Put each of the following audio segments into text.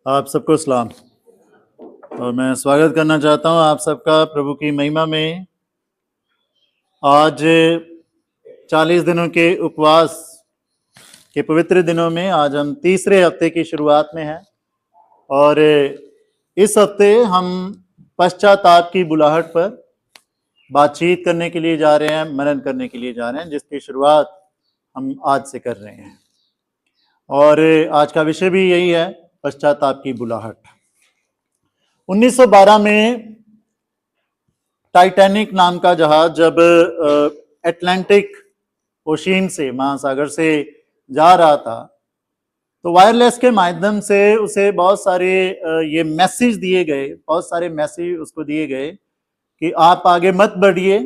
आप सबको सलाम और मैं स्वागत करना चाहता हूं आप सबका प्रभु की महिमा में। आज 40 दिनों के उपवास के पवित्र दिनों में आज हम तीसरे हफ्ते की शुरुआत में हैं और इस हफ्ते हम पश्चाताप की बुलाहट पर बातचीत करने के लिए जा रहे हैं, मनन करने के लिए जा रहे हैं, जिसकी शुरुआत हम आज से कर रहे हैं। और आज का विषय भी यही है, पश्चाताप की बुलाहट। 1912 में टाइटैनिक नाम का जहाज जब अटलांटिक ओशियन से, महासागर से जा रहा था, तो वायरलेस के माध्यम से उसे बहुत सारे ये मैसेज दिए गए, बहुत सारे मैसेज उसको दिए गए कि आप आगे मत बढ़िए,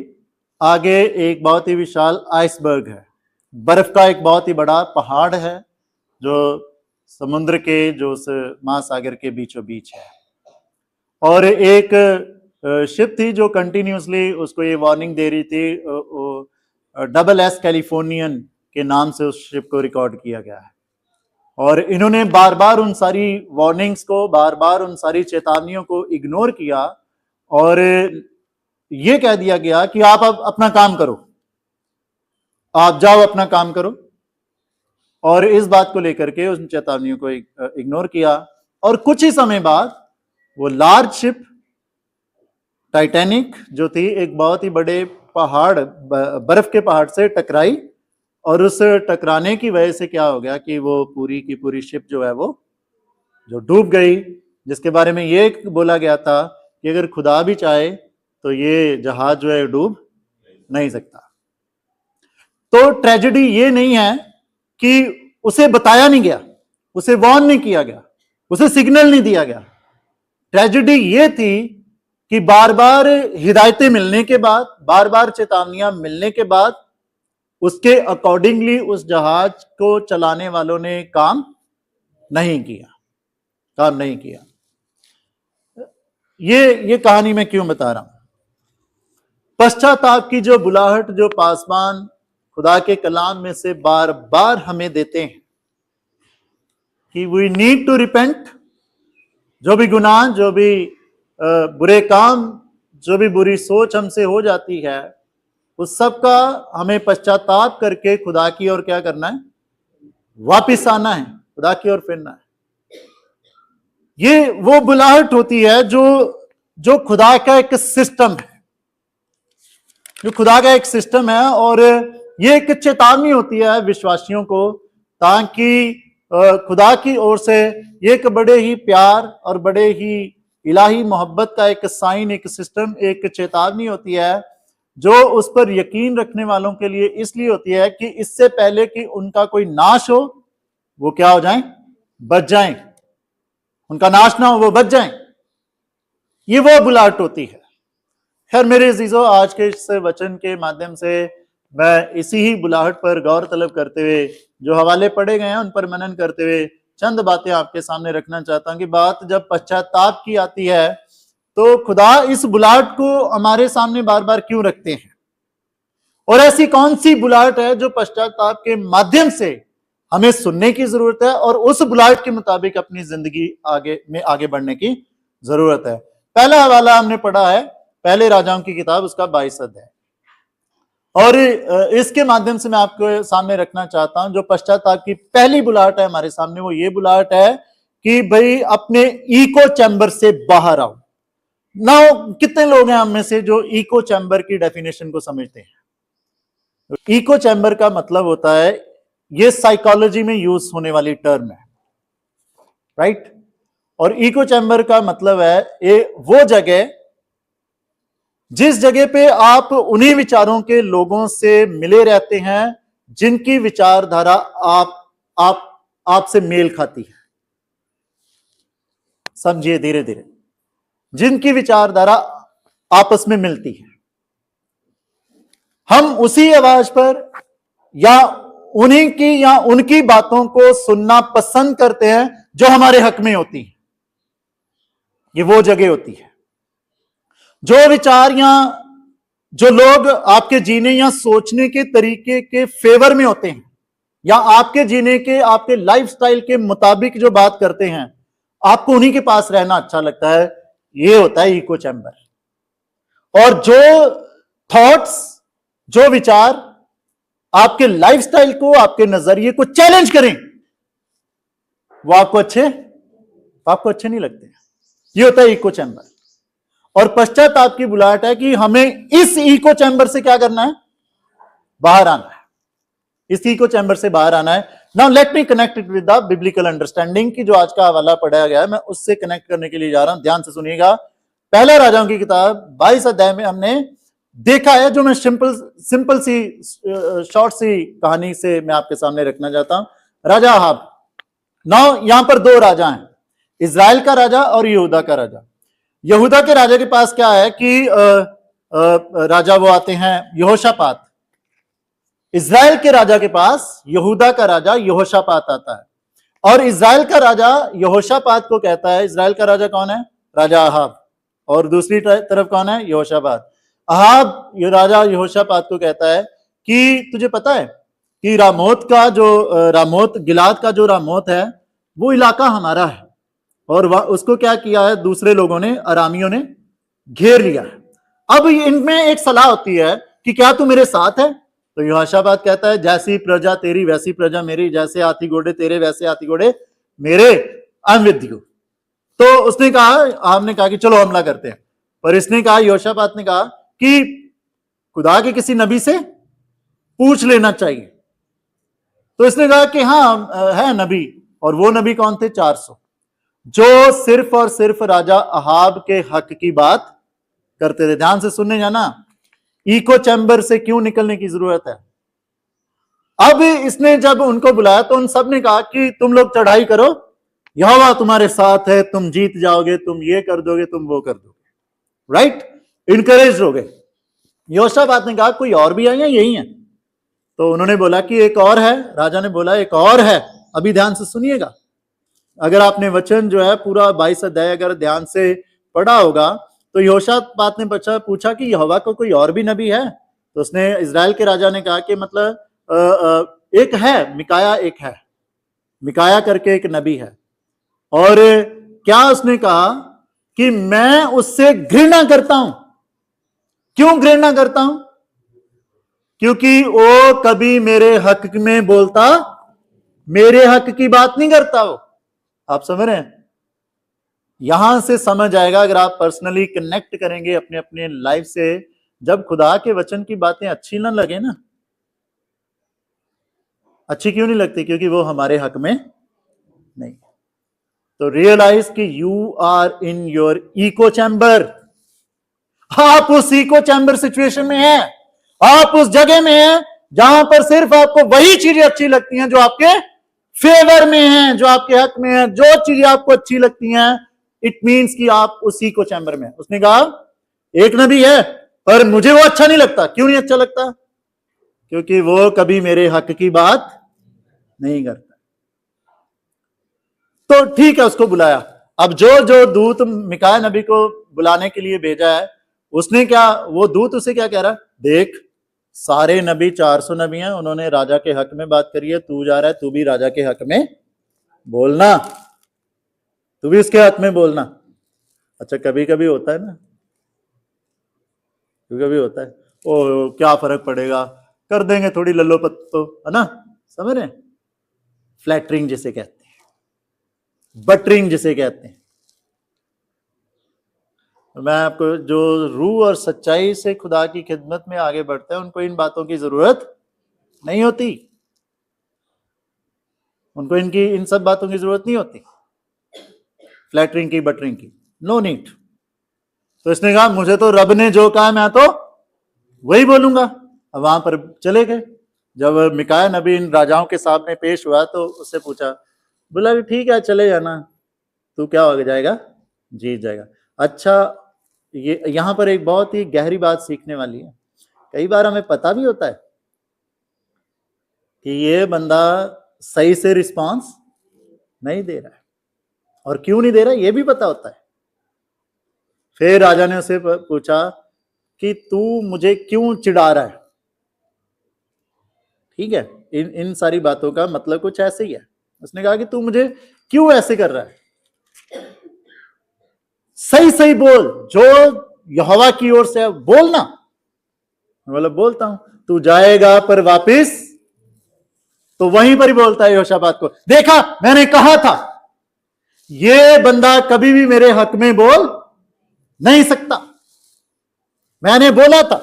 आगे एक बहुत ही विशाल आइसबर्ग है, बर्फ का एक बहुत ही बड़ा पहाड़ है जो समुद्र के, जो उस महासागर के बीचों बीच है। और एक शिप थी जो कंटिन्यूसली उसको ये वार्निंग दे रही थी, डबल एस कैलिफोर्नियन के नाम से उस शिप को रिकॉर्ड किया गया है। और इन्होंने बार बार उन सारी वार्निंग्स को, बार बार उन सारी चेतावनियों को इग्नोर किया और ये कह दिया गया कि आप अब अपना काम करो, आप जाओ अपना काम करो। और इस बात को लेकर के उन चेतावनियों को इग्नोर किया और कुछ ही समय बाद वो लार्ज शिप टाइटैनिक जो थी एक बहुत ही बड़े पहाड़, बर्फ के पहाड़ से टकराई और उस टकराने की वजह से क्या हो गया कि वो पूरी की पूरी शिप जो है वो जो डूब गई, जिसके बारे में ये बोला गया था कि अगर खुदा भी चाहे तो ये जहाज जो है डूब नहीं सकता। तो ट्रेजेडी ये नहीं है कि उसे बताया नहीं गया, उसे वार्न नहीं किया गया, उसे सिग्नल नहीं दिया गया। ट्रेजेडी ये थी कि बार बार हिदायतें मिलने के बाद, बार बार चेतावनियां मिलने के बाद उसके अकॉर्डिंगली उस जहाज को चलाने वालों ने काम नहीं किया। ये कहानी मैं क्यों बता रहा हूं? पश्चाताप की जो बुलाहट जो पासवान खुदा के कलाम में से बार बार हमें देते हैं कि वी नीड टू रिपेंट। जो भी गुनाह, जो भी बुरे काम, जो भी बुरी सोच हमसे हो जाती है, उस सब का हमें पश्चाताप करके खुदा की ओर क्या करना है? वापिस आना है, खुदा की ओर फिरना है। ये वो बुलाहट होती है जो खुदा का एक सिस्टम है, जो खुदा का एक सिस्टम है। और ये एक चेतावनी होती है विश्वासियों को, ताकि खुदा की ओर से एक बड़े ही प्यार और बड़े ही इलाही मोहब्बत का एक साइन, एक सिस्टम, एक चेतावनी होती है जो उस पर यकीन रखने वालों के लिए इसलिए होती है कि इससे पहले कि उनका कोई नाश हो, वो क्या हो जाएं? बच जाएं। उनका नाश ना हो, वो बच जाएं। ये वो बुलाहट होती है। खैर मेरे अजीजों, आज के इस वचन के माध्यम से मैं इसी ही बुलाहट पर गौर तलब करते हुए, जो हवाले पढ़े गए हैं उन पर मनन करते हुए चंद बातें आपके सामने रखना चाहता हूं कि बात जब पश्चाताप की आती है तो खुदा इस बुलाहट को हमारे सामने बार बार क्यों रखते हैं, और ऐसी कौन सी बुलाहट है जो पश्चाताप के माध्यम से हमें सुनने की जरूरत है और उस बुलाहट के मुताबिक अपनी जिंदगी आगे बढ़ने की जरूरत है। पहला हवाला हमने पढ़ा है पहले राजाओं की किताब, उसका 22 अध्याय, और इसके माध्यम से मैं आपको सामने रखना चाहता हूं जो पश्चाताप की पहली बुलाहट है हमारे सामने, वो ये बुलाहट है कि भाई अपने इको चैम्बर से बाहर आओ। ना कितने लोग हैं हम में से जो इको चैम्बर की डेफिनेशन को समझते हैं? इको चैम्बर का मतलब होता है, ये साइकोलॉजी में यूज होने वाली टर्म है, राइट? और इको चैम्बर का मतलब है वो जगह जिस जगह पे आप उन्हीं विचारों के लोगों से मिले रहते हैं जिनकी विचारधारा आपसे मेल खाती है। समझिए धीरे धीरे, जिनकी विचारधारा आपस में मिलती है, हम उसी आवाज पर या उन्हीं की या उनकी बातों को सुनना पसंद करते हैं जो हमारे हक में होती है। ये वो जगह होती है जो विचार या जो लोग आपके जीने या सोचने के तरीके के फेवर में होते हैं या आपके जीने के, आपके लाइफस्टाइल के मुताबिक जो बात करते हैं, आपको उन्हीं के पास रहना अच्छा लगता है। ये होता है इको चैम्बर। और जो थॉट्स, जो विचार आपके लाइफस्टाइल को, आपके नजरिए को चैलेंज करें, वो आपको अच्छे नहीं लगते। ये होता है इको चैम्बर। और पश्चाताप की बुलाहट है कि हमें इस इको चैम्बर से क्या करना है, बाहर आना है। इस इको चैम्बर से बाहर आना है। Now let me connect it with the biblical understanding की जो आज का हवाला पढ़ाया गया है, मैं उससे कनेक्ट करने के लिए जा रहा हूं। ध्यान से सुनिएगा। पहला राजाओं की किताब 22 अध्याय में हमने देखा है, जो मैं सिंपल सी शॉर्ट सी कहानी से मैं आपके सामने रखना चाहता हूं। राजा अहाब। नाउ यहां पर दो राजा हैं, इजराइल का राजा और यहूदा का राजा। यहूदा के राजा के पास क्या है कि राजा वो आते हैं यहोशापात। इजराइल के राजा के पास यहूदा का राजा यहोशापात आता है। और इजराइल का राजा यहोशापात को कहता है, इजराइल का राजा कौन है, राजा अहाब, और दूसरी तरफ कौन है, यहोशापात। अहाब ये राजा यहोशापात को कहता है कि तुझे पता है कि रामोत का जो रामोत गिलाद का जो रामोत है वो इलाका हमारा है, और उसको क्या किया है, दूसरे लोगों ने, अरामियों ने घेर लिया है। अब इनमें एक सलाह होती है कि क्या तू मेरे साथ है। तो यहोशापात कहता है, जैसी प्रजा तेरी वैसी प्रजा मेरी, जैसे हाथी घोड़े तेरे वैसे हाथी घोड़े मेरे, आई एम विद यू। तो उसने कहा, आपने कहा कि चलो हमला करते हैं। पर इसने कहा, यहोशापात ने कहा कि खुदा के किसी नबी से पूछ लेना चाहिए। तो इसने कहा कि हाँ है नबी। और वो नबी कौन थे, 400, जो सिर्फ और सिर्फ राजा अहाब के हक की बात करते थे। ध्यान से सुनने जाना, इको चैम्बर से क्यों निकलने की जरूरत है। अब इसने जब उनको बुलाया तो उन सब ने कहा कि तुम लोग चढ़ाई करो, यहोवा तुम्हारे साथ है, तुम जीत जाओगे, तुम ये कर दोगे, तुम वो कर दोगे, राइट, इनकरेज हो गए। यहोशापात ने कहा कोई और भी है या यही है। तो उन्होंने बोला कि एक और है। राजा ने बोला एक और है। अभी ध्यान से सुनिएगा। अगर आपने वचन जो है पूरा 22 अध्याय अगर ध्यान से पढ़ा होगा तो यहोशापात ने पूछा कि यहोवा को कोई और भी नबी है। तो उसने, इजराइल के राजा ने कहा कि मतलब एक है, मिकाया एक है, मिकाया करके एक नबी है। और क्या उसने कहा कि मैं उससे घृणा करता हूं। क्यों घृणा करता हूं, क्योंकि वो कभी मेरे हक में बोलता, मेरे हक की बात नहीं करता वो। आप समझ रहे हैं, यहां से समझ आएगा अगर आप पर्सनली कनेक्ट करेंगे अपने अपने लाइफ से। जब खुदा के वचन की बातें अच्छी ना लगे ना, अच्छी क्यों नहीं लगती, क्योंकि वो हमारे हक में नहीं। तो रियलाइज कि you are in your echo chamber. आप उस इको चैम्बर सिचुएशन में हैं, आप उस जगह में हैं जहां पर सिर्फ आपको वही चीजें अच्छी लगती हैं जो आपके फेवर में हैं, जो आपके हक में हैं। जो चीजें आपको अच्छी लगती हैं, इट मीन्स कि आप उसी को चैम्बर में। उसने कहा एक नबी है पर मुझे वो अच्छा नहीं लगता। क्यों नहीं अच्छा लगता, क्योंकि वो कभी मेरे हक की बात नहीं करता। तो ठीक है, उसको बुलाया। अब जो दूत मिकाया नबी को बुलाने के लिए भेजा है, उसने क्या, वो दूत उसे क्या कह रहा, देख सारे नबी 400 नबी हैं, उन्होंने राजा के हक में बात करी है, तू जा रहा है, तू भी राजा के हक में बोलना, तू भी उसके हक में बोलना। अच्छा कभी कभी होता है ना, कभी कभी होता है, ओ क्या फर्क पड़ेगा, कर देंगे थोड़ी लल्लो पत्तो, है ना, समझ रहे हैं, फ्लैटरिंग जिसे कहते हैं, बटरिंग जिसे कहते हैं। मैं आपको, जो रूह और सच्चाई से खुदा की खिदमत में आगे बढ़ते हैं, उनको इन बातों की जरूरत नहीं होती, उनको इन सब बातों की जरूरत नहीं होती, फ्लैटरिंग की, बटरिंग की, नो नीड। तो इसने कहा मुझे तो रब ने जो कहा मैं तो वही बोलूंगा। अब वहां पर चले गए। जब मिकाया नबी इन राजाओं के सामने पेश हुआ तो उससे पूछा, बोला कि ठीक है चले जाना, तू क्या हो जाएगा, जीत जाएगा। अच्छा, ये यहां पर एक बहुत ही गहरी बात सीखने वाली है। कई बार हमें पता भी होता है कि ये बंदा सही से रिस्पांस नहीं दे रहा है, और क्यों नहीं दे रहा ये भी पता होता है। फिर राजा ने उसे पूछा कि तू मुझे क्यों चिढ़ा रहा है। ठीक है, इन सारी बातों का मतलब कुछ ऐसे ही है। उसने कहा कि तू मुझे क्यों ऐसे कर रहा है। सही सही बोल, जो यहोवा की ओर से बोलना। बोला बोलता हूं। तू जाएगा पर वापिस, तो वहीं पर ही बोलता है यहोशापात को, देखा मैंने कहा था ये बंदा कभी भी मेरे हक में बोल नहीं सकता। मैंने बोला था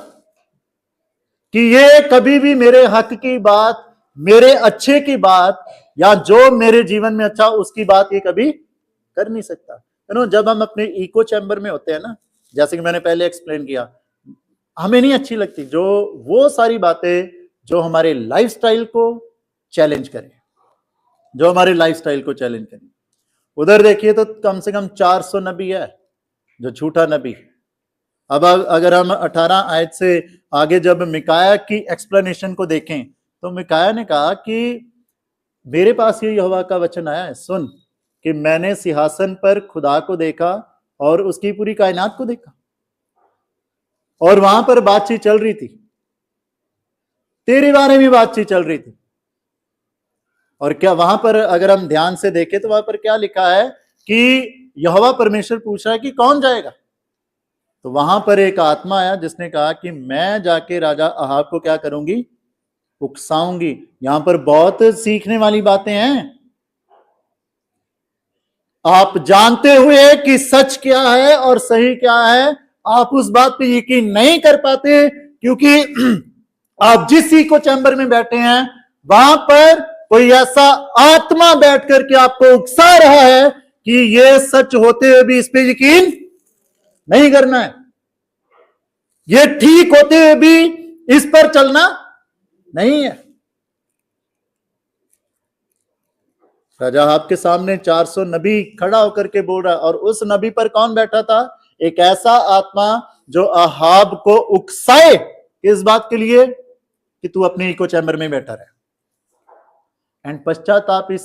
कि ये कभी भी मेरे हक की बात, मेरे अच्छे की बात, या जो मेरे जीवन में अच्छा उसकी बात ये कभी कर नहीं सकता। जब हम अपने इको चैम्बर में होते हैं ना, जैसे कि मैंने पहले एक्सप्लेन किया, हमें नहीं अच्छी लगती जो वो सारी बातें जो हमारे लाइफस्टाइल को चैलेंज करें, जो हमारे लाइफस्टाइल को चैलेंज करें। उधर देखिए तो कम से कम 400 नबी है जो झूठा नबी। अब अगर हम 18 आयत से आगे जब मिकाया की एक्सप्लेनेशन को देखें, तो मिकाया ने कहा कि मेरे पास ये यहोवा का वचन आया है, सुन कि मैंने सिंहासन पर खुदा को देखा और उसकी पूरी कायनात को देखा, और वहां पर बातचीत चल रही थी, तेरे बारे में बातचीत चल रही थी। और क्या वहां पर अगर हम ध्यान से देखें तो वहां पर क्या लिखा है कि यहोवा परमेश्वर पूछ रहा है कि कौन जाएगा। तो वहां पर एक आत्मा आया जिसने कहा कि मैं जाके राजा अहाब को क्या करूंगी, उकसाऊंगी। यहां पर बहुत सीखने वाली बातें हैं। आप जानते हुए कि सच क्या है और सही क्या है, आप उस बात पे यकीन नहीं कर पाते, क्योंकि आप जिस इको चैम्बर में बैठे हैं वहां पर कोई ऐसा आत्मा बैठ करके आपको उकसा रहा है कि ये सच होते हुए भी इस पे यकीन नहीं करना है, ये ठीक होते हुए भी इस पर चलना नहीं है। राजा आपके सामने 400 नबी खड़ा होकर के बोल रहा है, और उस नबी पर कौन बैठा था, एक ऐसा आत्मा जो अहाब को उकसाए इस बात के लिए कि तू अपने इको चैम्बर में बैठा रहे। एंड पश्चाताप is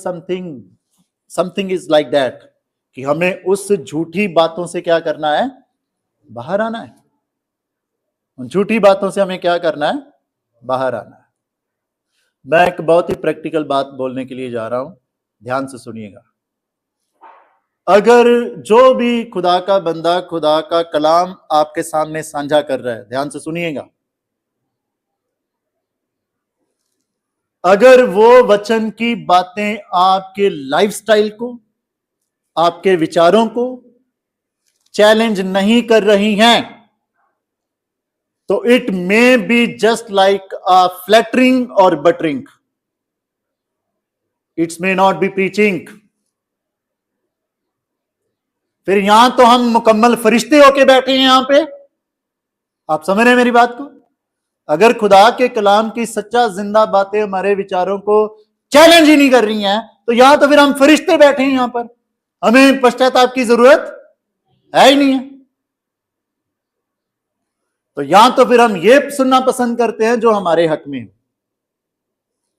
something is like that, कि हमें उस झूठी बातों से क्या करना है, बाहर आना है। उन झूठी बातों से हमें क्या करना है, बाहर आना है। मैं एक बहुत ही प्रैक्टिकल बात बोलने के लिए जा रहा हूं, ध्यान से सुनिएगा। अगर जो भी खुदा का बंदा खुदा का कलाम आपके सामने साझा कर रहा है, ध्यान से सुनिएगा, अगर वो वचन की बातें आपके लाइफस्टाइल को, आपके विचारों को चैलेंज नहीं कर रही हैं, तो it may be just like a flattering और buttering, it's may not be preaching. फिर यहां तो हम मुकम्मल फरिश्ते होके बैठे हैं यहां पे, आप समझ रहे हैं मेरी बात को। अगर खुदा के कलाम की सच्चा जिंदा बातें हमारे विचारों को चैलेंज ही नहीं कर रही हैं, तो यहां तो फिर हम फरिश्ते बैठे हैं यहां पर, हमें पश्चाताप की जरूरत है ही नहीं है। तो यहां तो फिर हम ये सुनना पसंद करते हैं जो हमारे हक में है।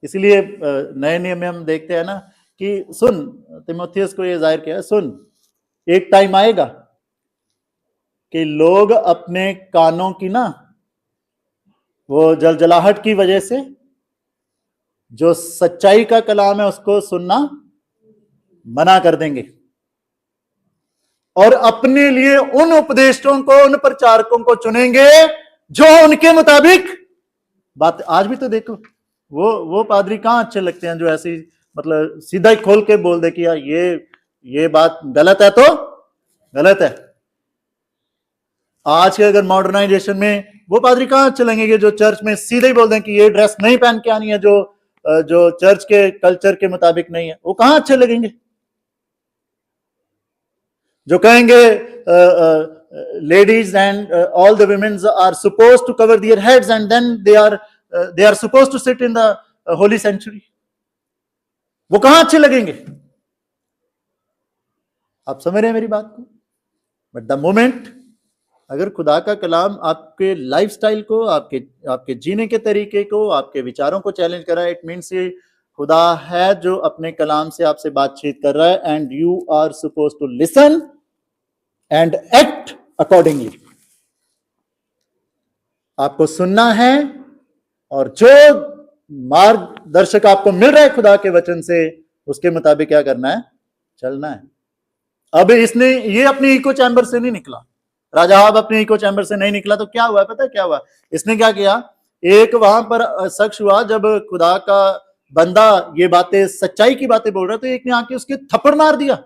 इसलिए नए नियम में हम देखते हैं ना कि सुन, तीमुथियुस को ये जाहिर किया, सुन एक टाइम आएगा कि लोग अपने कानों की ना वो जलजलाहट की वजह से जो सच्चाई का कलाम है उसको सुनना मना कर देंगे, और अपने लिए उन उपदेशों को, उन प्रचारकों को चुनेंगे जो उनके मुताबिक बात। आज भी तो देखो वो पादरी कहां अच्छे लगते हैं जो ऐसी मतलब सीधा ही खोल के बोल दे कि यार ये बात गलत है तो गलत है। आज के अगर मॉडर्नाइजेशन में वो पादरी कहां अच्छे लगेंगे जो चर्च में सीधे ही बोल दें कि ये ड्रेस नहीं पहन के आनी है जो चर्च के कल्चर के मुताबिक नहीं है, वो कहां अच्छे लगेंगे। जो कहेंगे ladies and all the women are supposed to cover their heads and then they are supposed to sit in the holy sanctuary, वो कहां अच्छे लगेंगे। आप समझ रहे हैं मेरी बात को। बट द मोमेंट अगर खुदा का कलाम आपके लाइफस्टाइल को, आपके जीने के तरीके को, आपके विचारों को चैलेंज कर रहा है, इट मीन्स ये खुदा है जो अपने कलाम से आपसे बातचीत कर रहा है, and you are suppose to listen and act accordingly. आपको सुनना है और जो मार्गदर्शक आपको मिल रहा है खुदा के वचन से, उसके मुताबिक क्या करना है, चलना है। अब इसने ये अपने इको चैम्बर से नहीं निकला, राजा अहाब अपने इको चैम्बर से नहीं निकला, तो क्या हुआ पता है क्या हुआ? इसने क्या किया, एक वहां पर शख्स हुआ, जब खुदा का बंदा ये बातें सच्चाई की बातें बोल रहा है, तो एक ने आके उसके थप्पड़ मार दिया,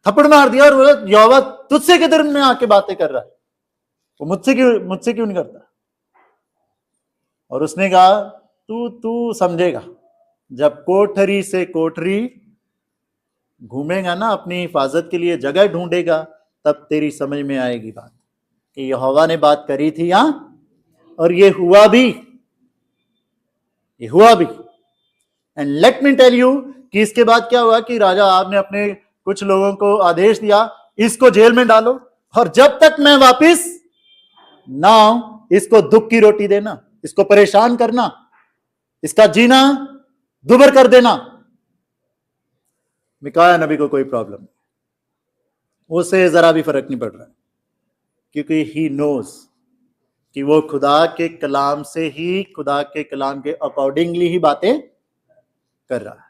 थप्पड़ मार दिया और बोला यहोवा तुझसे किधर में आके बातें कर रहा है, वो मुझसे क्यों नहीं करता? और उसने कहा तू समझेगा, जब कोठरी से कोठरी घूमेगा ना, अपनी हिफाजत के लिए जगह ढूंढेगा, तब तेरी समझ में आएगी बात कि यहोवा ने बात करी थी यहां, और ये हुआ भी। And let me tell you कि इसके बाद क्या हुआ कि राजा आहाब ने अपने कुछ लोगों को आदेश दिया, इसको जेल में डालो, और जब तक मैं वापिस ना आऊं, इसको दुख की रोटी देना, इसको परेशान करना, इसका जीना दुभर कर देना। मिकाया नबी को कोई प्रॉब्लम नहीं, उसे जरा भी फर्क नहीं पड़ रहा, क्योंकि ही नोज कि वो खुदा के कलाम से ही, खुदा के कलाम के अकॉर्डिंगली ही बातें कर रहा है।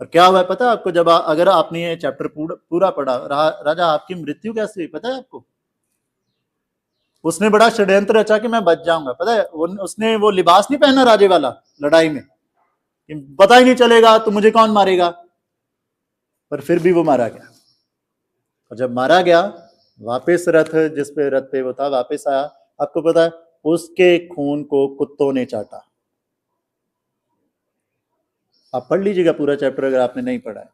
और क्या हुआ है पता है आपको? जब अगर आपने ये चैप्टर पूरा पढ़ा, राजा आपकी मृत्यु कैसे हुई पता है आपको? उसने बड़ा षड्यंत्र रचा कि मैं बच जाऊंगा, पता है? उसने वो लिबास नहीं पहना राजे वाला लड़ाई में, पता ही नहीं चलेगा तो मुझे कौन मारेगा, पर फिर भी वो मारा गया। और जब मारा गया, वापस रथ, जिस पे रथ पे वो था, वापस आया, आपको पता है उसके खून को कुत्तों ने चाटा। आप पढ़ लीजिएगा पूरा चैप्टर अगर आपने नहीं पढ़ा है।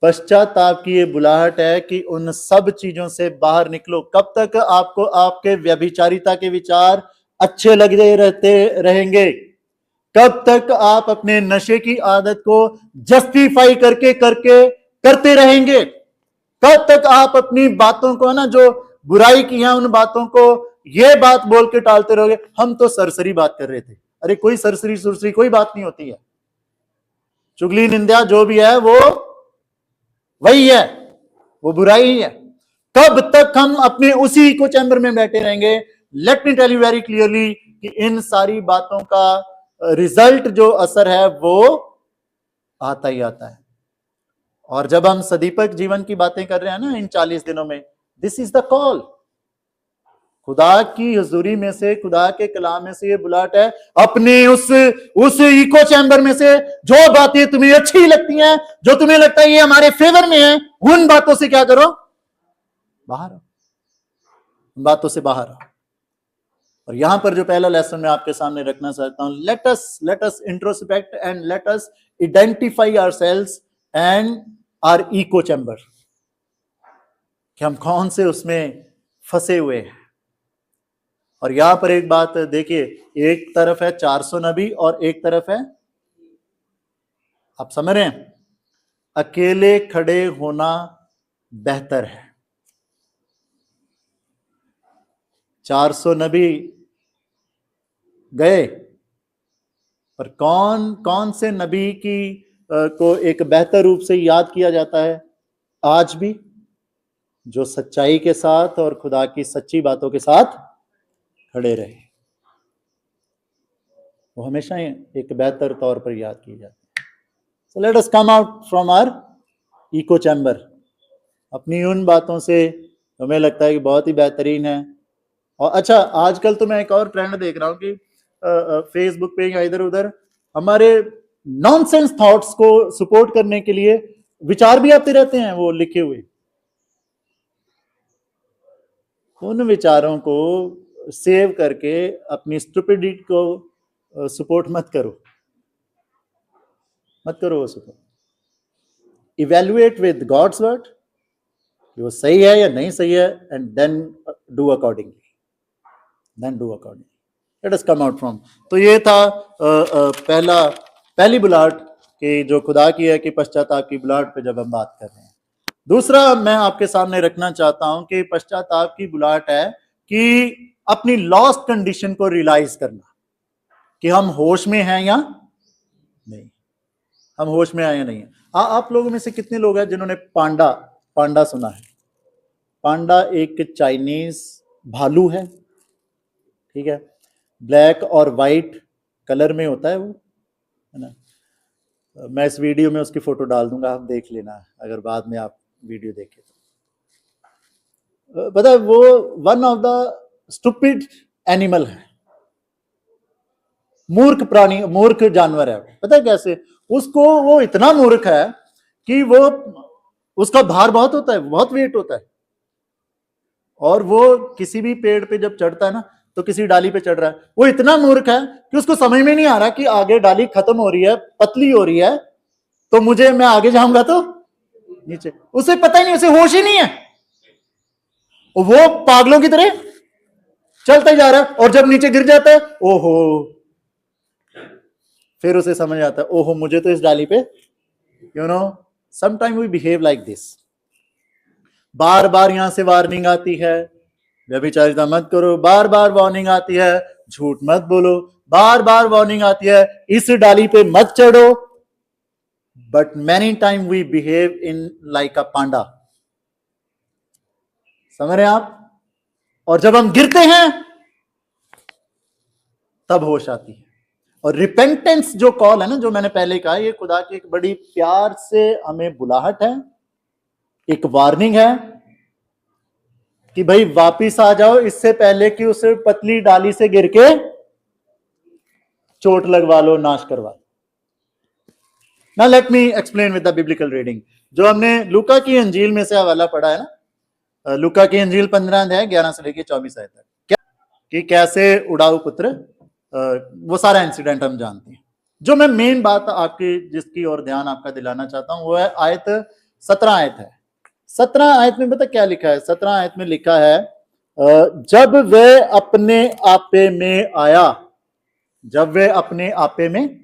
पश्चाताप की ये बुलाहट है कि उन सब चीजों से बाहर निकलो। कब तक आपको आपके व्यभिचारिता के विचार अच्छे लगते रहते रहेंगे? कब तक आप अपने नशे की आदत को जस्टिफाई करते रहेंगे? कब तक आप अपनी बातों को ना, जो बुराई की है उन बातों को ये बात बोल के टालते रहोगे, हम तो सरसरी बात कर रहे थे। अरे कोई सरसरी सुरसरी कोई बात नहीं होती है। चुगली निंदा जो भी है वो वही है, वो बुराई ही है। कब तक हम अपने उसी इको चैम्बर में बैठे रहेंगे? Let me tell you very clearly कि इन सारी बातों का रिजल्ट, जो असर है, वो आता ही आता है। और जब हम सदीपक जीवन की बातें कर रहे हैं ना इन 40 दिनों में, दिस इज द कॉल। खुदा की हुजूरी में से, खुदा के कलाम में से ये बुलाहट है, अपने उस इको चैम्बर में से जो बातें तुम्हें अच्छी लगती हैं, जो तुम्हें लगता है ये हमारे फेवर में है, उन बातों से क्या करो? बाहर आओ, उन बातों से बाहर आओ। और यहां पर जो पहला लेसन मैं आपके सामने रखना चाहता हूं, let us introspect and let us identify ourselves and our echo chamber, कि हम कौन से उसमें फंसे हुए हैं। और यहां पर एक बात देखिए, एक तरफ है 400 नबी और एक तरफ है, आप समझ रहे हैं, अकेले खड़े होना बेहतर है। 400 नबी गए, पर कौन से नबी की को एक बेहतर रूप से याद किया जाता है आज भी? जो सच्चाई के साथ और खुदा की सच्ची बातों के साथ खड़े रहे, वो हमेशा एक बेहतर तौर पर याद किए जाते हैं। So let us come out from our echo chamber, अपनी उन बातों से हमें लगता है कि बहुत ही बेहतरीन है। और अच्छा, आजकल तो मैं एक और ट्रेंड देख रहा हूं कि फेसबुक पे या इधर उधर हमारे नॉनसेंस थॉट्स को सपोर्ट करने के लिए विचार भी आते रहते हैं, वो लिखे हुए। उन विचारों को सेव करके अपनी स्टुपिडिटी को सपोर्ट मत करो वो support. Evaluate with God's word, वो सही है या नहीं सही है, and then do accordingly, let us come out from. तो ये था पहली बुलाहट कि जो खुदा की है, कि पश्चाताप की बुलाहट पे जब हम बात कर रहे हैं। दूसरा मैं आपके सामने रखना चाहता हूं कि पश्चाताप की बुलाहट है कि अपनी लॉस्ट कंडीशन को रियलाइज करना, कि हम होश में हैं या नहीं, हम होश में आए या नहीं है। आप लोगों में से कितने लोग हैं जिन्होंने पांडा सुना है? पांडा एक चाइनीज भालू है, ठीक है, ब्लैक और वाइट कलर में होता है वो, है ना। मैं इस वीडियो में उसकी फोटो डाल दूंगा, आप देख लेना अगर बाद में आप वीडियो देखें तो। पता है वो one of the stupid animal है, मूर्ख प्राणी, मूर्ख जानवर है। पता है कैसे? उसको, वो इतना मूर्ख है कि वो, उसका भार बहुत होता है, बहुत वेट होता है, और वो किसी भी पेड़ पे जब चढ़ता है ना, तो किसी डाली पे चढ़ रहा है, वो इतना मूर्ख है कि उसको समझ में नहीं आ रहा कि आगे डाली खत्म हो रही है, पतली हो रही है, तो मुझे, मैं आगे जाऊंगा तो नीचे। उसे पता ही नहीं, उसे होश ही नहीं है, वो पागलों की तरह चलता ही जा रहा है, और जब नीचे गिर जाता है, ओहो, फिर उसे समझ आता है, ओहो मुझे तो इस डाली पे, you know, sometime we behave like this. बार बार यहां से वार्निंग आती है, व्यभिचारिता मत करो, बार बार वार्निंग आती है, झूठ मत बोलो, बार बार वार्निंग आती है, इस डाली पे मत चढ़ो, but many time we behave in like a panda. समझ रहे हैं आप? और जब हम गिरते हैं तब होश आती है। और रिपेंटेंस जो कॉल है ना, जो मैंने पहले कहा, ये खुदा की एक बड़ी प्यार से हमें बुलाहट है, एक वार्निंग है कि भाई वापिस आ जाओ, इससे पहले कि उसे पतली डाली से गिर के चोट लगवा लो, नाश करवा लो। Now let me explain with the biblical reading. जो हमने लूका की अंजील में से हवाला पढ़ा है ना, लूका की अंजील 15 अध्याय 11 से लेकर 24 आयत तक, क्या कि कैसे उड़ाऊ पुत्र, वो सारा इंसिडेंट हम जानते हैं। जो मैं मेन बात आपकी, जिसकी ओर ध्यान आपका दिलाना चाहता हूं, वो है आयत 17 आयत है। 17 आयत में पता क्या लिखा है? 17 आयत में लिखा है, जब वे अपने आपे में आया। जब वे अपने आपे में,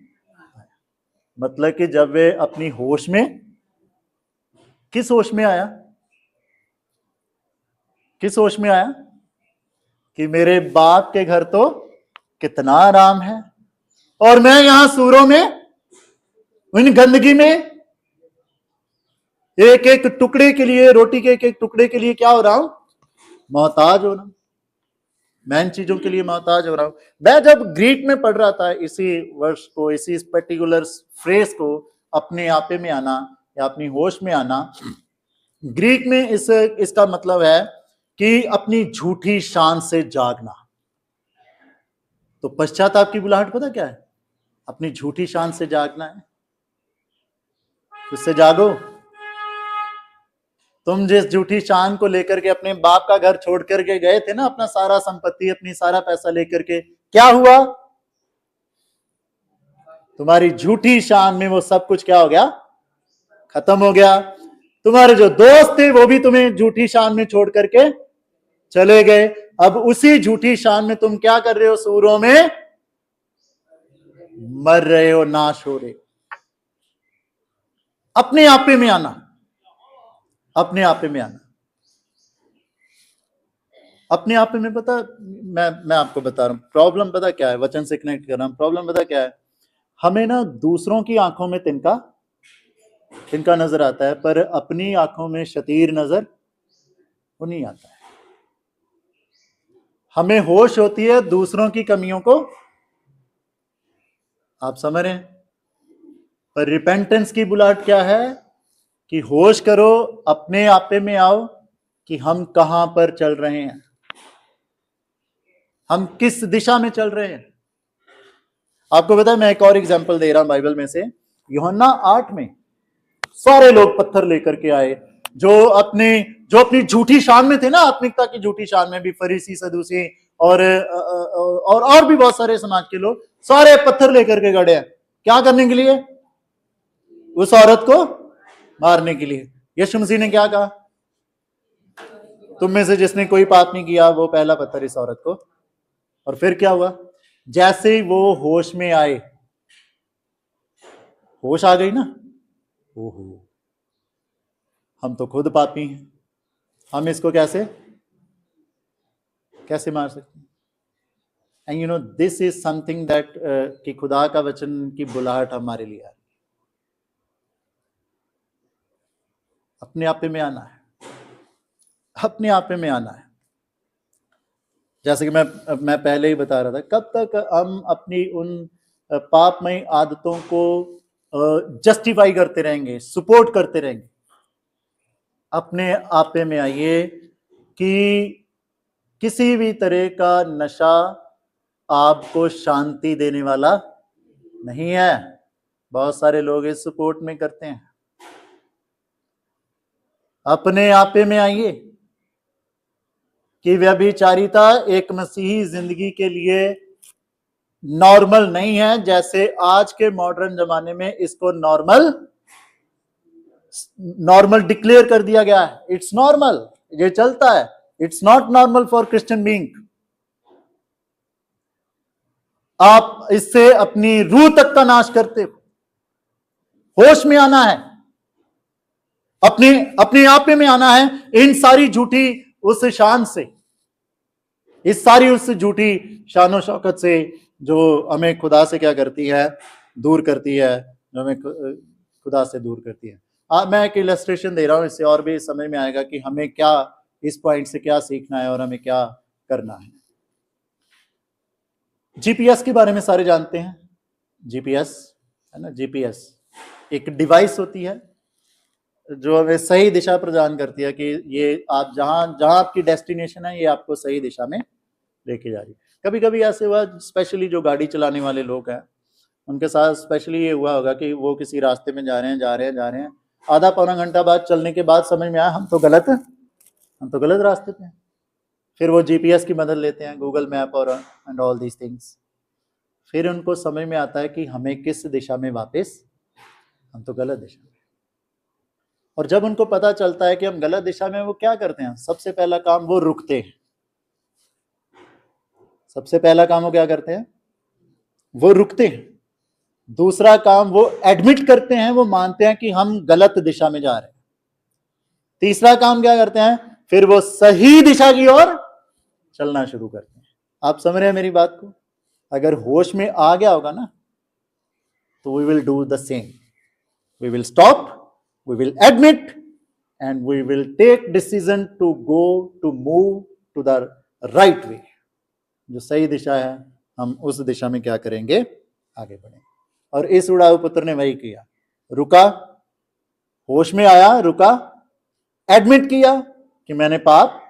मतलब कि जब वे अपनी होश में, किस होश में आया? किस होश में आया? कि मेरे बाप के घर तो कितना आराम है, और मैं यहां सूरों में, इन गंदगी में, एक एक टुकड़े के लिए, रोटी के एक एक टुकड़े के लिए क्या हो रहा हूं? मोहताज हो रहा हूं। मैं इन चीजों के लिए मोहताज हो रहा हूं। मैं जब ग्रीक में पढ़ रहा था इसी वर्ष को, इसी पर्टिकुलर फ्रेज को, अपने आपे में आना या अपनी होश में आना, ग्रीक में इसका मतलब है कि अपनी झूठी शान से जागना। तो पश्चाताप की बुलाहट पता क्या है? अपनी झूठी शान से जागना है। उससे जागो। तुम जिस झूठी शान को लेकर के अपने बाप का घर छोड़ करके गए थे ना, अपना सारा संपत्ति, अपनी सारा पैसा लेकर के, क्या हुआ? तुम्हारी झूठी शान में वो सब कुछ क्या हो गया? खत्म हो गया। तुम्हारे जो दोस्त थे वो भी तुम्हें झूठी शान में छोड़ करके चले गए। अब उसी झूठी शान में तुम क्या कर रहे हो? सूरों में मर रहे हो, नाश हो रहे हो। अपने आपे में आना, अपने आपे में आना, अपने आपे में। पता, मैं आपको बता रहा हूं प्रॉब्लम पता क्या है, वचन से कनेक्ट कर रहा हूं। प्रॉब्लम पता क्या है? हमें ना दूसरों की आंखों में तिनका तिनका नजर आता है, पर अपनी आंखों में शतीर नजर वो नहीं आता है। हमें होश होती है दूसरों की कमियों को, आप समझ रहे हैं? पर रिपेंटेंस की बुलाहट क्या है? कि होश करो, अपने आपे में आओ कि हम कहां पर चल रहे हैं, हम किस दिशा में चल रहे हैं। आपको पता है, मैं एक और एग्जांपल दे रहा हूं बाइबल में से। यूहन्ना 8 में सारे लोग पत्थर लेकर के आए, जो अपनी झूठी शान में थे ना, आत्मिकता की झूठी शान में भी, फरीसी, सदूसी और भी बहुत सारे समाज के लोग, सारे पत्थर लेकर के गड़े हैं। क्या करने के लिए? उस औरत को मारने के लिए। यीशु मसीह ने क्या कहा? तुम में से जिसने कोई पाप नहीं किया वो पहला पत्थर इस औरत को। और फिर क्या हुआ? जैसे ही वो होश में आए, होश आ गई ना, ओहो, हम तो खुद पापी हैं, हम इसको कैसे कैसे मार सकते हैं? And you know this is something that, कि खुदा का वचन की बुलाहट हमारे लिए है। अपने आपे में आना है, अपने आपे में आना है। जैसे कि मैं पहले ही बता रहा था, कब तक हम अपनी उन पापमयी आदतों को जस्टिफाई करते रहेंगे, सपोर्ट करते रहेंगे। अपने आपे में आइए कि किसी भी तरह का नशा आपको शांति देने वाला नहीं है। बहुत सारे लोग इस सपोर्ट में करते हैं। अपने आपे में आइए कि व्यभिचारिता एक मसीही जिंदगी के लिए नॉर्मल नहीं है, जैसे आज के मॉडर्न जमाने में इसको नॉर्मल डिक्लेयर कर दिया गया है। इट्स नॉर्मल, ये चलता है। It's not normal for Christian being. आप इससे अपनी रूह तक का नाश करते हो। होश में आना है, अपने आपे में आना है। इन सारी झूठी उस शान से, इस सारी उस झूठी शान और शौकत से जो हमें खुदा से क्या करती है, दूर करती है, जो हमें खुदा से दूर करती है। मैं एक इलस्ट्रेशन दे रहा हूं, इससे और भी समझ में आएगा कि हमें क्या इस पॉइंट से क्या सीखना है और हमें क्या करना है। जीपीएस के बारे में सारे जानते हैं। जीपीएस है ना, जीपीएस एक डिवाइस होती है जो हमें सही दिशा प्रदान करती है कि ये आप जहां आपकी डेस्टिनेशन है, ये आपको सही दिशा में लेके जा रही है। कभी कभी ऐसे हुआ, स्पेशली जो गाड़ी चलाने वाले लोग हैं उनके साथ स्पेशली ये हुआ होगा कि वो किसी रास्ते में जा रहे हैं, आधा पौना घंटा बाद चलने के बाद समझ में आया हम तो गलत रास्ते पे हैं। फिर वो जीपीएस की मदद लेते हैं, गूगल मैप और एंड ऑल दीज थिंग्स। फिर उनको समझ में आता है कि हमें किस दिशा में वापस, हम तो गलत दिशा में। और जब उनको पता चलता है कि हम गलत दिशा में, वो क्या करते हैं? सबसे पहला काम वो रुकते हैं। सबसे पहला काम वो क्या करते हैं? वो रुकते हैं। दूसरा काम वो एडमिट करते हैं, वो मानते हैं कि हम गलत दिशा में जा रहे हैं। तीसरा काम क्या करते हैं? फिर वो सही दिशा की ओर चलना शुरू करते हैं। आप समझ रहे हैं मेरी बात को? अगर होश में आ गया होगा ना, तो we will do the same. We will stop, we will admit and we will take decision to go to move to the right way. जो सही दिशा है, हम उस दिशा में क्या करेंगे? आगे बढ़ेंगे। और इस उड़ाऊ पुत्र ने वही किया। रुका, होश में आया, रुका, एडमिट किया कि मैंने पाप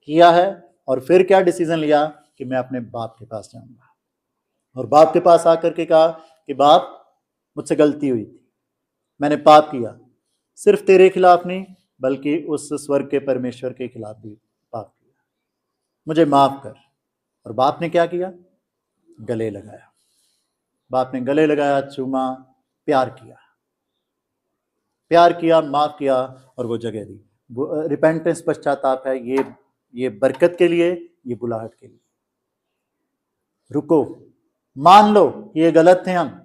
किया है, और फिर क्या डिसीजन लिया कि मैं अपने बाप के पास जाऊंगा। और बाप के पास आकर के कहा कि बाप, मुझसे गलती हुई थी, मैंने पाप किया, सिर्फ तेरे खिलाफ नहीं बल्कि उस स्वर्ग के परमेश्वर के खिलाफ भी पाप किया, मुझे माफ कर। और बाप ने क्या किया? गले लगाया। बाप ने गले लगाया, चूमा, प्यार किया, माफ किया और वो जगह दी। रिपेंटेंस पश्चाताप है, ये बरकत के लिए, ये बुलाहट के लिए। रुको, मान लो ये गलत थे हम।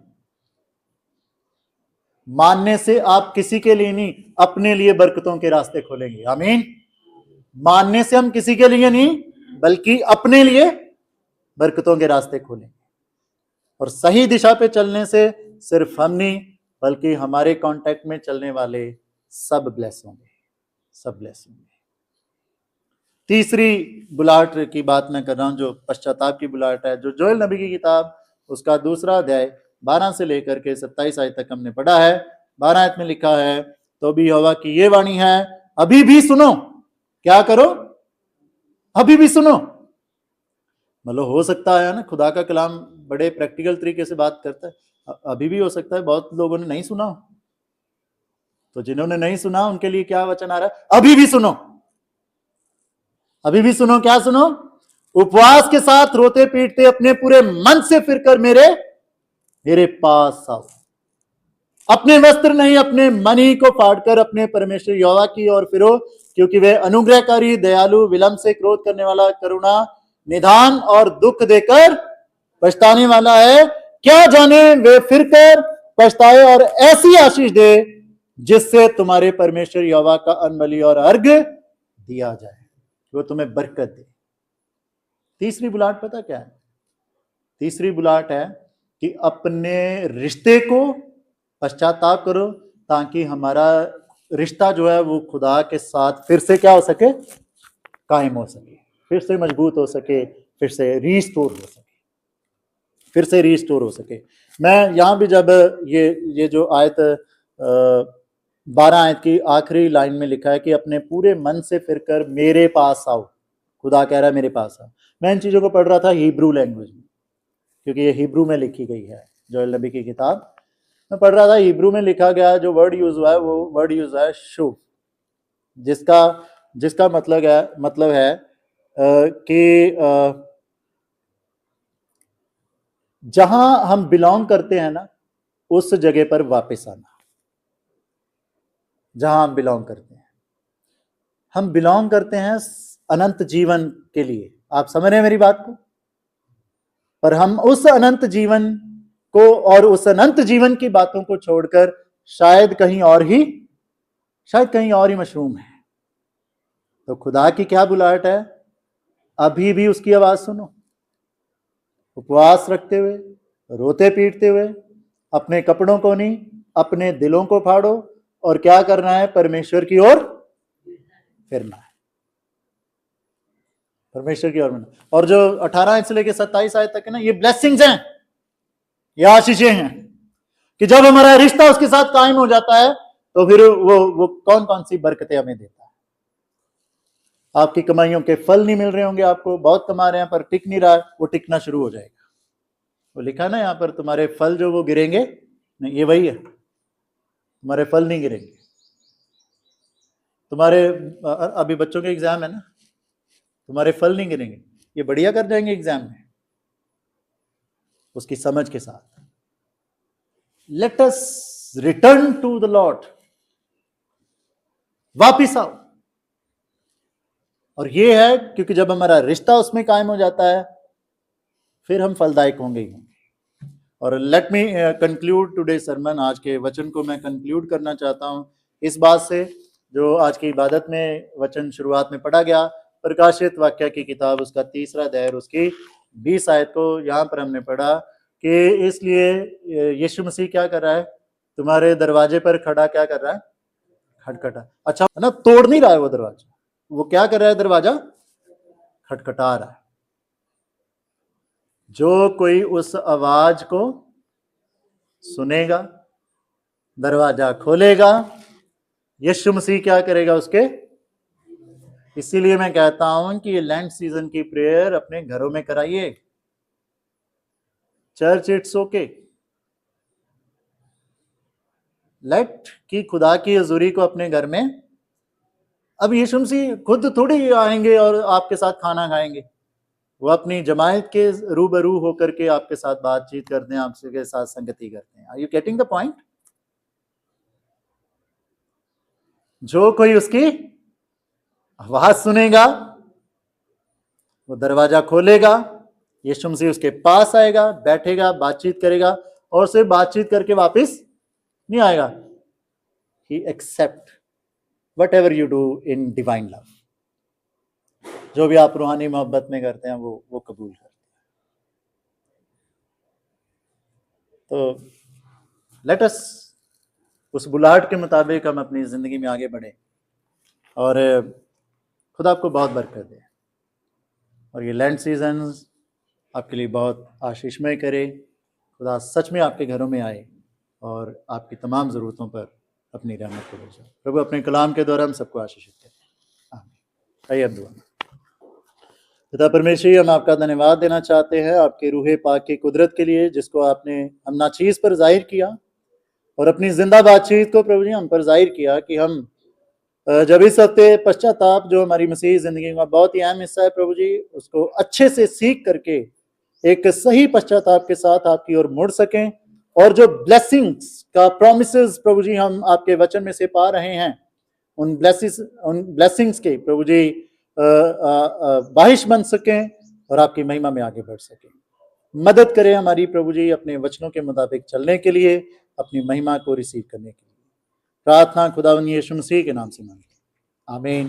मानने से आप किसी के लिए नहीं, अपने लिए बरकतों के रास्ते खोलेंगे। आमीन। मानने से हम किसी के लिए नहीं बल्कि अपने लिए बरकतों के रास्ते खोलेंगे। और सही दिशा पे चलने से सिर्फ हम नहीं बल्कि हमारे कांटेक्ट में चलने वाले सब ब्लेस होंगे, सब ब्लेस होंगे। तीसरी बुलाहट की बात मैं कर रहा हूं, जो पश्चाताप की बुलाहट है, जो जोएल नबी की किताब उसका 2 अध्याय 12 से लेकर के 27 आयत तक हमने पढ़ा है। 12 आयत में लिखा है, तो भी यहोवा की ये वाणी है, अभी भी सुनो। क्या करो? अभी भी सुनो। मतलब हो सकता है ना, खुदा का कलाम बड़े प्रैक्टिकल तरीके से बात करता है। अभी भी हो सकता है बहुत लोगों ने नहीं सुना, तो जिन्होंने नहीं सुना उनके लिए क्या वचन आ रहा है? अभी भी सुनो, अभी भी सुनो। क्या सुनो? उपवास के साथ रोते पीटते अपने पूरे मन से फिरकर मेरे पास आओ। अपने वस्त्र नहीं, अपने मन ही को फाड़कर अपने परमेश्वर यहोवा की ओर फिरो, क्योंकि वे अनुग्रहकारी, दयालु, विलंब से क्रोध करने वाला, करुणा निधान और दुख देकर पछताने वाला है। क्या जाने वे फिरकर पछताए और ऐसी आशीष दे जिससे तुम्हारे परमेश्वर यहोवा का अनबलि और अर्घ दिया जाए, वो तुम्हें बरकत दे। तीसरी बुलाहट पता क्या है? तीसरी बुलाहट है कि अपने रिश्ते को पश्चाताप करो, ताकि हमारा रिश्ता जो है वो खुदा के साथ फिर से क्या हो सके? कायम हो सके, फिर से मजबूत हो सके, फिर से रीस्टोर हो सके, फिर से रीस्टोर हो सके। मैं यहाँ भी जब ये जो आयत 12 आयत की आखिरी लाइन में लिखा है कि अपने पूरे मन से फिरकर मेरे पास आओ, खुदा कह रहा है मेरे पास आओ। मैं इन चीजों को पढ़ रहा था हिब्रू लैंग्वेज में, क्योंकि ये हिब्रू में लिखी गई है जोएल नबी की किताब। मैं पढ़ रहा था, हिब्रू में लिखा गया जो वर्ड यूज हुआ है वो वर्ड यूज हुआ है शुभ, जिसका मतलब है कि जहां हम बिलोंग करते हैं ना, उस जगह पर वापस आना। जहां हम बिलोंग करते हैं, हम बिलोंग करते हैं अनंत जीवन के लिए। आप समझ रहे हैं मेरी बात को? पर हम उस अनंत जीवन को और उस अनंत जीवन की बातों को छोड़कर शायद कहीं और ही मशरूम है। तो खुदा की क्या बुलाहट है? अभी भी उसकी आवाज सुनो, उपवास रखते हुए, रोते पीटते हुए, अपने कपड़ों को नहीं अपने दिलों को फाड़ो, और क्या करना है? परमेश्वर की ओर फिरना है, परमेश्वर की ओर फिरना। और जो 18 से लेकर 27 आयत तक है ना, ये ब्लेसिंग्स हैं, ये आशीषें हैं कि जब हमारा रिश्ता उसके साथ कायम हो जाता है तो फिर वो कौन कौन सी बरकतें हमें देता है। आपकी कमाइयों के फल नहीं मिल रहे होंगे, आपको बहुत कमा रहे हैं पर टिक नहीं रहा है, वो टिकना शुरू हो जाएगा। वो लिखा ना यहाँ पर, तुम्हारे फल जो वो गिरेंगे नहीं, ये वही है, तुम्हारे फल नहीं गिरेंगे। तुम्हारे अभी बच्चों के एग्जाम है ना, तुम्हारे फल नहीं गिरेंगे, ये बढ़िया कर जाएंगे एग्जाम में उसकी समझ के साथ। Let us return to the Lord, वापिस आओ। और ये है क्योंकि जब हमारा रिश्ता उसमें कायम हो जाता है फिर हम फलदायक होंगे ही होंगे। और let me conclude today sermon, आज के वचन को मैं कंक्लूड करना चाहता हूं इस बात से, जो आज की इबादत में वचन शुरुआत में पढ़ा गया, प्रकाशित वाक्य की किताब उसका 3रा अध्याय उसकी 20 आयत को यहाँ पर हमने पढ़ा कि इसलिए यीशु मसीह क्या कर रहा है? तुम्हारे दरवाजे पर खड़ा क्या कर रहा है? खटखटा। अच्छा है ना, तोड़ नहीं रहा है वो दरवाजा, वो क्या कर रहा है? दरवाजा खटखटा रहा है। जो कोई उस आवाज को सुनेगा, दरवाजा खोलेगा, यीशु मसीह क्या करेगा उसके? इसीलिए मैं कहता हूं कि ये लैंड सीजन की प्रेयर अपने घरों में कराइए। चर्च इट्स ओके, लेट कि खुदा की हजूरी को अपने घर में। अब यीशु मसीह खुद थोड़ी आएंगे और आपके साथ खाना खाएंगे, वो अपनी जमायत के रूबरू होकर के आपके साथ बातचीत करते हैं, आपके साथ संगति करते हैं। Are you getting the point? जो कोई उसकी आवाज सुनेगा, वो दरवाजा खोलेगा, यीशु मसीह उसके पास आएगा, बैठेगा, बातचीत करेगा, और सिर्फ बातचीत करके वापस नहीं आएगा। He accept whatever you do in divine love, जो भी आप रूहानी मोहब्बत में करते हैं वो कबूल करते हैं। तो लेट अस उस बुलाहट के मुताबिक हम अपनी जिंदगी में आगे बढ़े, और खुदा आपको बहुत बरकत दे, और ये लैंड सीजन आपके लिए बहुत आशीषमय करे। खुदा सच में आपके घरों में आए और आपकी तमाम ज़रूरतों पर अपनी रहमत को भेजे। प्रभु अपने कलाम के द्वारा हम सबको आशीषित करें। आमीन। आइए दुआ। पिता परमेश्वर, हम आपका धन्यवाद देना चाहते हैं आपके रूहे पाक की कुदरत के लिए, जिसको आपने हम नाचीज़ पर जाहिर किया और अपनी जिंदा बातचीत को प्रभु जी हम पर जाहिर किया कि हम जब इस हफ्ते पश्चाताप जो हमारी मसीह जिंदगी का बहुत ही अहम हिस्सा है प्रभु जी, उसको अच्छे से सीख करके एक सही पश्चाताप के साथ आपकी ओर मुड़ सकें, और जो ब्लेसिंग्स का प्रोमिसेस प्रभु जी हम आपके वचन में से पा रहे हैं, उन ब्लेसिंग्स के प्रभु जी बाहिश बन सकें और आपकी महिमा में आगे बढ़ सकें। मदद करें हमारी प्रभु जी अपने वचनों के मुताबिक चलने के लिए, अपनी महिमा को रिसीव करने के लिए। प्रार्थना खुदावंद यीशु मसीह के नाम से मांगते हैं, आमीन।